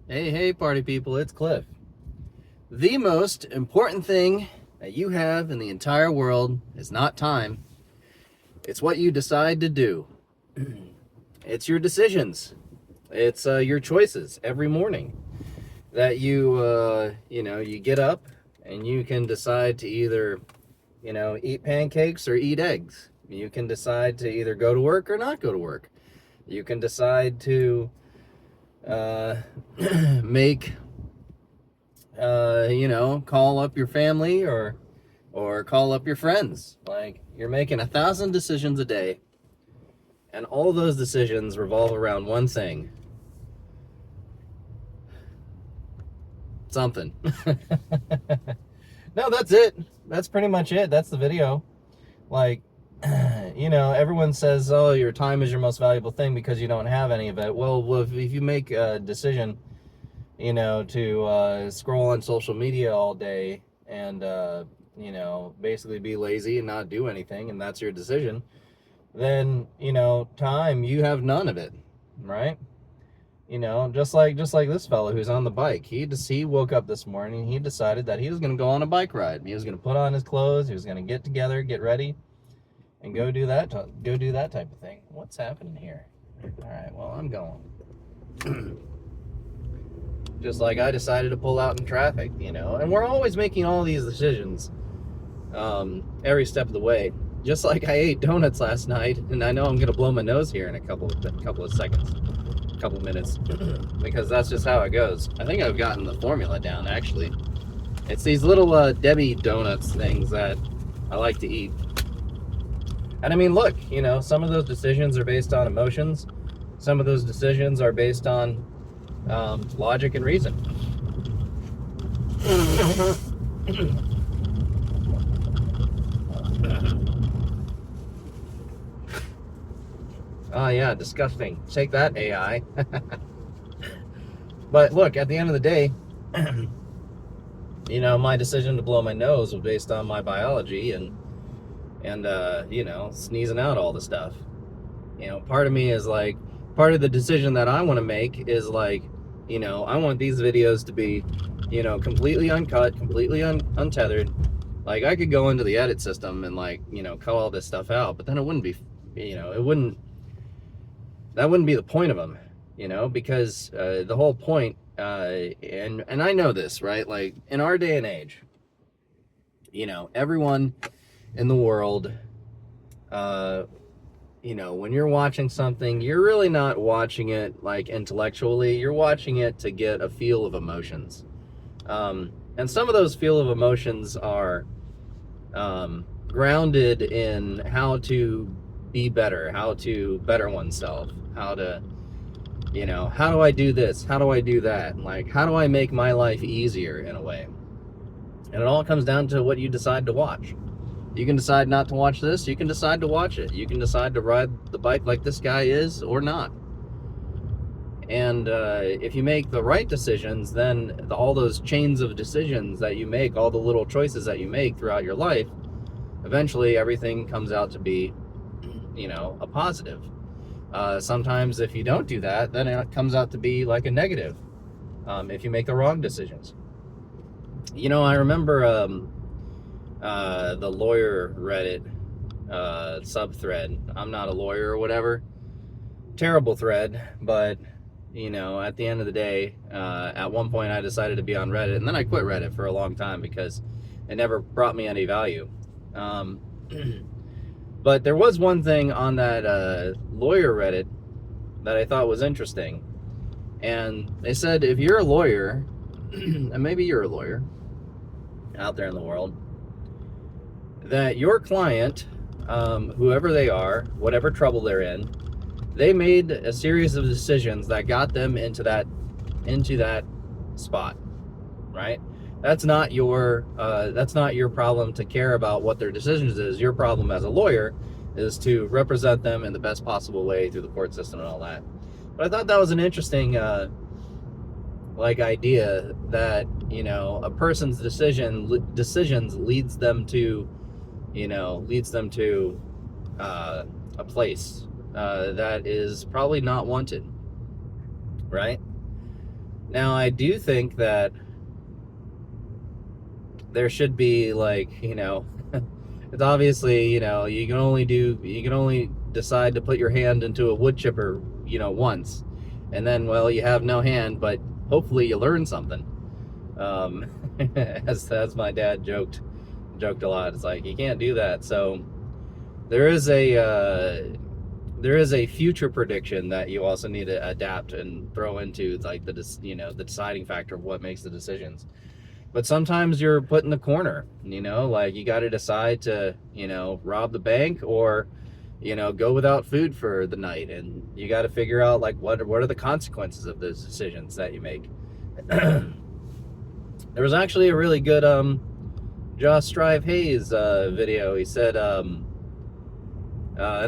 Hey, party people, it's Cliff. The most important thing that you have in the entire world is not time, it's what you decide to do. It's your decisions, it's your choices every morning that you get up and you can decide to either, eat pancakes or eat eggs. You can decide to either go to work or not go to work. You can decide to uh, make call up your family or call up your friends. Like, you're making 1,000 decisions a day, and all those decisions revolve around one thing. Something. No, that's it. That's pretty much it. That's the video. Like, everyone says, oh, your time is your most valuable thing because you don't have any of it. Well, if you make a decision to scroll on social media all day and, basically be lazy and not do anything, and that's your decision, then, time, you have none of it, right? Just like this fellow who's on the bike. He woke up this morning, he decided that he was going to go on a bike ride. He was going to put on his clothes, he was going to get together, get ready, and go do that type of thing. What's happening here? All right, well, I'm going. Just like I decided to pull out in traffic, and we're always making all these decisions every step of the way. Just like I ate donuts last night, and I know I'm gonna blow my nose here in a couple of seconds, couple of minutes, because that's just how it goes. I think I've gotten the formula down, actually. It's these little Debbie donuts things that I like to eat. And I mean, look, some of those decisions are based on emotions. Some of those decisions are based on logic and reason. Oh yeah, disgusting. Take that, AI. But look, at the end of the day, my decision to blow my nose was based on my biology and sneezing out all the stuff. Part of me is like, part of the decision that I want to make is like, I want these videos to be, completely uncut, completely untethered. Like, I could go into the edit system and cut all this stuff out, but then it wouldn't be, that wouldn't be the point of them, because the whole point, and I know this, right? Like, in our day and age, everyone in the world, when you're watching something, you're really not watching it like intellectually. You're watching it to get a feel of emotions. And some of those feel of emotions are grounded in how to be better, how to better oneself, how to, how do I do this? How do I do that? Like, how do I make my life easier in a way? And it all comes down to what you decide to watch. You can decide not to watch this. You can decide to watch it. You can decide to ride the bike like this guy is or not. And if you make the right decisions, then all those chains of decisions that you make, all the little choices that you make throughout your life, eventually everything comes out to be, a positive. Sometimes if you don't do that, then it comes out to be like a negative if you make the wrong decisions. I remember the lawyer Reddit sub-thread. I'm not a lawyer or whatever. Terrible thread, but at the end of the day, at one point I decided to be on Reddit, and then I quit Reddit for a long time because it never brought me any value. But there was one thing on that lawyer Reddit that I thought was interesting, and they said if you're a lawyer, and maybe you're a lawyer out there in the world, that your client, whoever they are, whatever trouble they're in, they made a series of decisions that got them into that spot, right? That's not your problem to care about what their decisions is. Your problem as a lawyer is to represent them in the best possible way through the court system and all that. But I thought that was an interesting idea that a person's decisions leads them to a place that is probably not wanted, right? Now, I do think that there should be, like, it's obviously, you can only decide to put your hand into a wood chipper, once, and then, well, you have no hand, but hopefully you learn something. As my dad joked a lot. It's like, you can't do that. So there is a future prediction that you also need to adapt and throw into, like, the deciding factor of what makes the decisions. But sometimes you're put in the corner, like, you got to decide to, rob the bank, or, go without food for the night. And you got to figure out, like, what are the consequences of those decisions that you make. There was actually a really good Josh Strive Hayes video. He said, and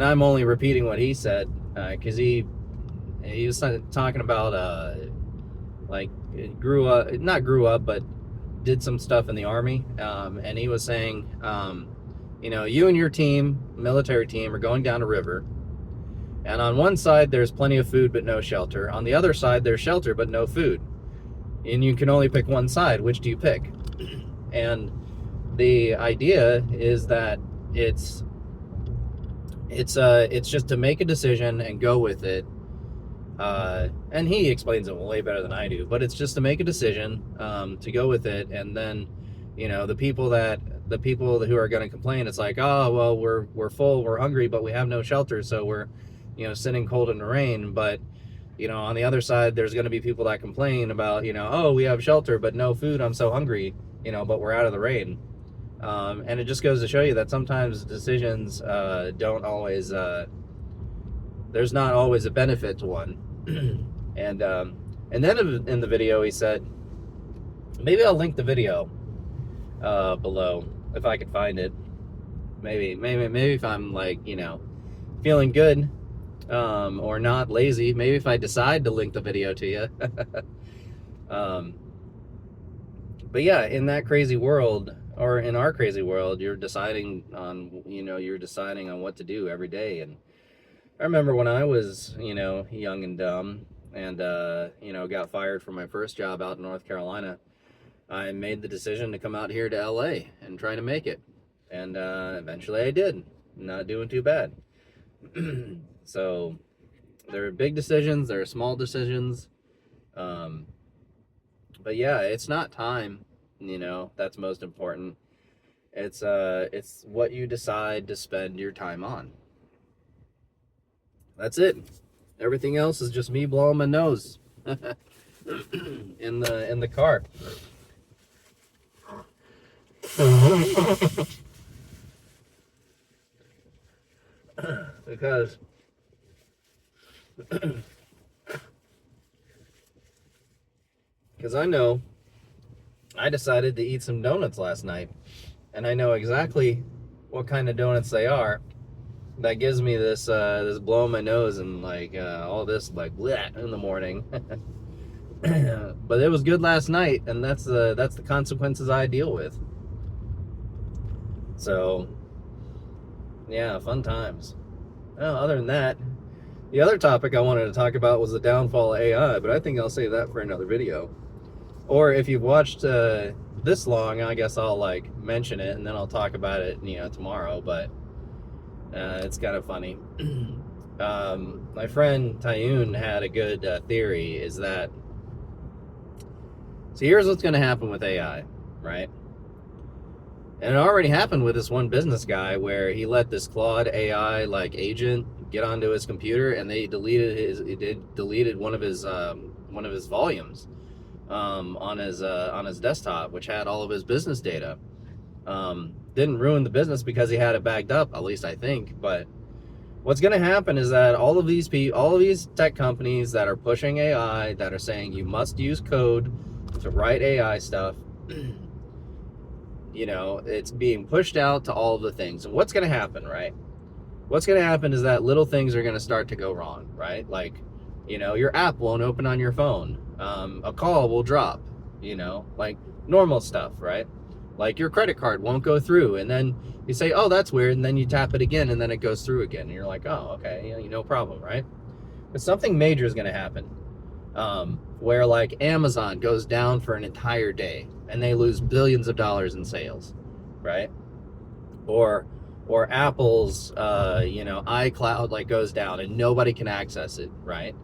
I'm only repeating what he said, because he was talking about, like, not grew up, but did some stuff in the Army, and he was saying, you and your team, military team, are going down a river, and on one side there's plenty of food but no shelter. On the other side there's shelter but no food, and you can only pick one side. Which do you pick? And the idea is that it's just to make a decision and go with it. And he explains it way better than I do, but it's just to make a decision, to go with it. And then, the people who are going to complain, it's like, oh, well, we're full, we're hungry, but we have no shelter. So we're, sitting cold in the rain. But, on the other side, there's going to be people that complain about, oh, we have shelter, but no food. I'm so hungry, but we're out of the rain. And it just goes to show you that sometimes decisions, don't always, there's not always a benefit to one. And then in the video, he said, maybe I'll link the video below if I can find it. Maybe if I'm, like, feeling good, or not lazy, maybe if I decide to link the video to you. But yeah, in that crazy world, or in our crazy world, you're deciding on what to do every day. And I remember when I was, young and dumb, and, got fired from my first job out in North Carolina, I made the decision to come out here to LA and try to make it. And eventually I did. Not doing too bad. So there are big decisions, there are small decisions. But yeah, it's not time, that's most important. It's what you decide to spend your time on. That's it. Everything else is just me blowing my nose in the car. Because I know I decided to eat some donuts last night, and I know exactly what kind of donuts they are. That gives me this this blowing my nose and, like, all this, like, bleh in the morning. But it was good last night, and that's the consequences I deal with. So yeah, fun times. Well, other than that, the other topic I wanted to talk about was the downfall of AI, but I think I'll save that for another video. Or if you've watched this long, I guess I'll, like, mention it, and then I'll talk about it, tomorrow. But it's kind of funny. My friend Tayun had a good theory, is that, so here's what's going to happen with AI, right? And it already happened with this one business guy, where he let this Claude AI, like, agent get onto his computer, and they deleted one of his volumes on his desktop, which had all of his business data. Didn't ruin the business because he had it backed up, at least I think. But what's going to happen is that all of these tech companies that are pushing AI, that are saying you must use code to write AI stuff, it's being pushed out to all of the things. And what's going to happen, right? What's going to happen is that little things are going to start to go wrong, right? Like, your app won't open on your phone. A call will drop, like normal stuff, right? Like your credit card won't go through, and then you say, oh, that's weird, and then you tap it again, and then it goes through again, and you're like, oh, okay, no problem, right? But something major is going to happen. where like Amazon goes down for an entire day and they lose billions of dollars in sales, right? Or Apple's iCloud like goes down and nobody can access it, right?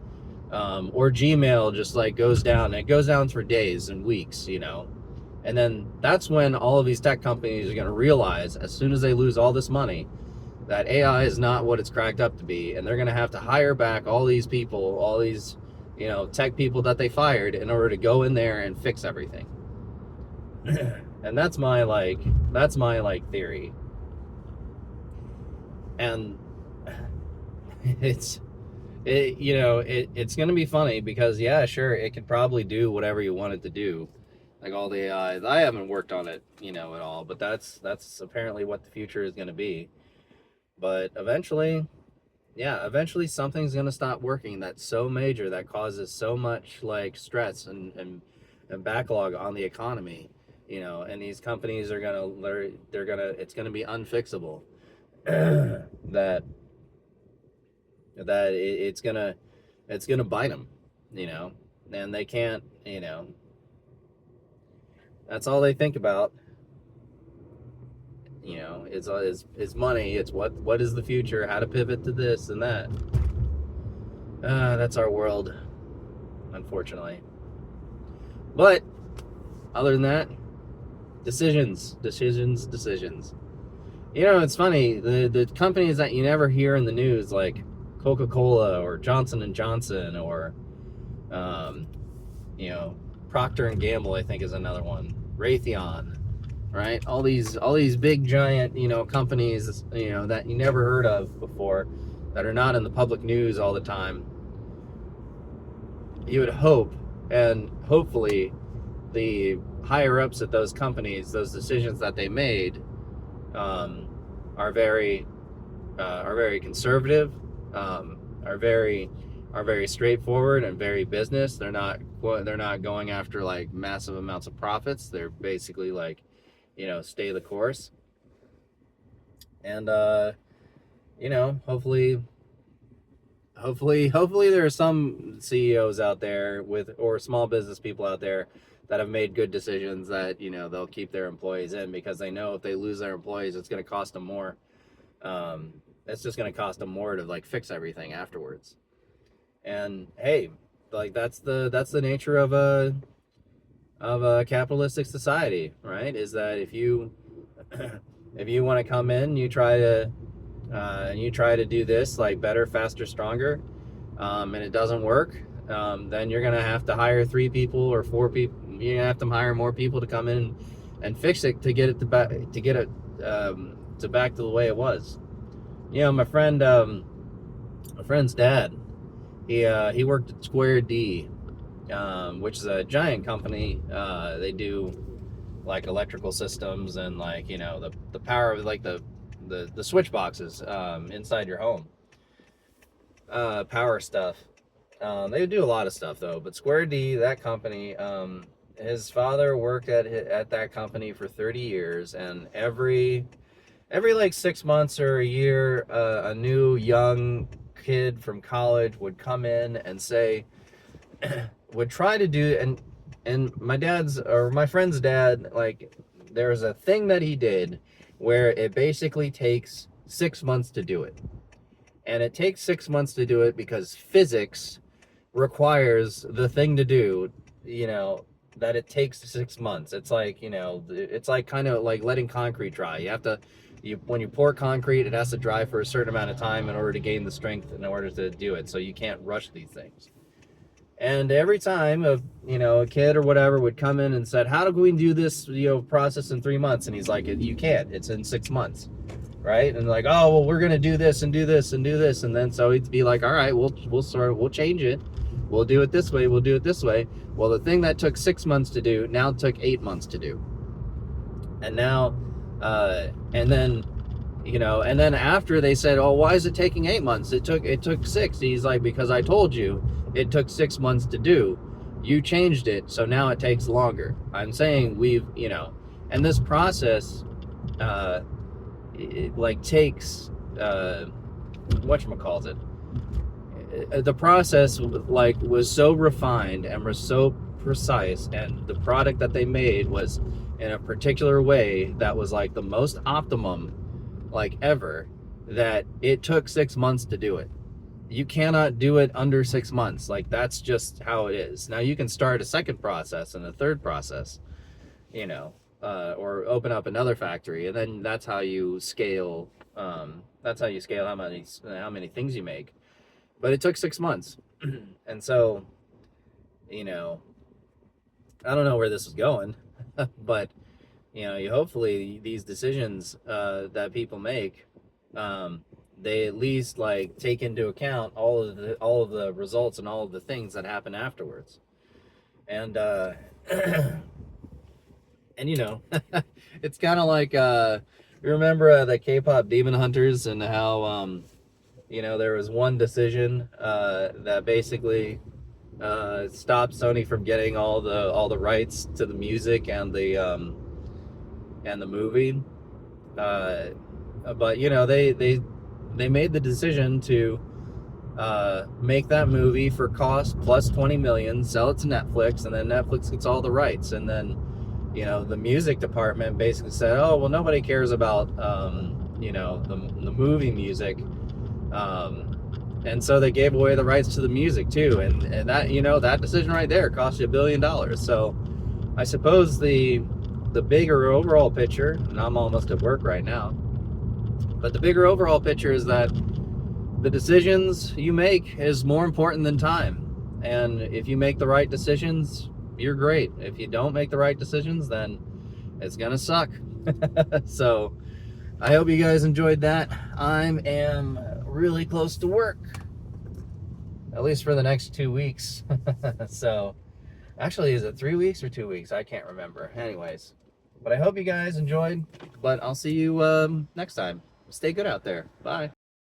Or Gmail just like goes down, and it goes down for days and weeks, and then that's when all of these tech companies are going to realize, as soon as they lose all this money, that AI is not what it's cracked up to be, and they're going to have to hire back all these people, all these tech people that they fired, in order to go in there and fix everything. And that's my theory. And it's going to be funny because, yeah, sure, it could probably do whatever you want it to do, like all the AI. I haven't worked on it, at all, but that's apparently what the future is going to be. But eventually something's going to stop working that's so major, that causes so much like stress and backlog on the economy, and these companies are it's going to be unfixable. that it's gonna bite them, and they can't, that's all they think about, it's money. It's what is the future, how to pivot to this and that. That's our world, unfortunately. But other than that, decisions. It's funny, the companies that you never hear in the news, like Coca-Cola or Johnson & Johnson or, Procter & Gamble, I think is another one. Raytheon, right? All these big giant, companies, that you never heard of before, that are not in the public news all the time. You would hope, and hopefully the higher ups at those companies, those decisions that they made, are very conservative, are very straightforward and very business. They're not going after like massive amounts of profits. They're basically like, stay the course. And hopefully there are some CEOs out there or small business people out there that have made good decisions, that they'll keep their employees in, because they know if they lose their employees, it's going to cost them more. It's just going to cost them more to like fix everything afterwards. And hey, like that's the nature of a capitalistic society, right? Is that if you want to come in, you try to do this like better, faster, stronger, and it doesn't work, then you're gonna have to hire 3 people or 4 people. You're gonna have to hire more people to come in and fix it, to get it back to the way it was. My friend's dad, he worked at Square D, which is a giant company. They do like electrical systems and like the power of like the switch boxes inside your home, power stuff. They do a lot of stuff though, but Square D, that company, his father worked at that company for 30 years, and every like 6 months or a year, a new young kid from college would come in and say, would try to do, and my friend's dad, like, there's a thing that he did where it basically takes 6 months to do it. And it takes 6 months to do it because physics requires the thing to do, that it takes 6 months. It's like, it's like kind of like letting concrete dry. You have to, when you pour concrete, it has to dry for a certain amount of time in order to gain the strength in order to do it. So you can't rush these things. And every time a kid or whatever would come in and said, how do we do this, process in 3 months? And he's like, you can't, it's in 6 months. Right? And like, oh, well, we're going to do this and do this and do this. And then so he'd be like, all right, we'll change it. We'll do it this way. We'll do it this way. Well, the thing that took 6 months to do now took 8 months to do. And now, and then after they said, oh, why is it taking 8 months? It took 6. He's like, because I told you it took 6 months to do. You changed it, so now it takes longer. I'm saying and this process, it like takes, whatchamacallit, the process like was so refined and was so precise, and the product that they made was in a particular way that was like the most optimum like ever, that it took 6 months to do it. You cannot do it under 6 months. Like, that's just how it is. Now you can start a second process and a third process, you know, or open up another factory, and then that's how you scale. That's how you scale how many things you make. But it took 6 months, and so, you know, I don't know where this is going, but you know, you hopefully these decisions that people make, they at least like take into account all of the results and all of the things that happen afterwards, and and you know, it's kind of like you remember the K-pop Demon Hunters, and how you know, there was one decision that basically stopped Sony from getting all the rights to the music and the movie. But you know, they made the decision to make that movie for cost plus 20 million, sell it to Netflix, and then Netflix gets all the rights. And then, you know, the music department basically said, oh, well, nobody cares about you know, the movie music. And so they gave away the rights to the music too, and that, you know, that decision right there cost you $1 billion. So I suppose the bigger overall picture, and I'm almost at work right now, but the bigger overall picture is that the decisions you make is more important than time. And if you make the right decisions, you're great. If you don't make the right decisions, then it's gonna suck. So I hope you guys enjoyed that. I am really close to work, at least for the next 2 weeks. So actually, is it 3 weeks or 2 weeks? I can't remember. Anyways, but I hope you guys enjoyed, but I'll see you next time. Stay good out there. Bye.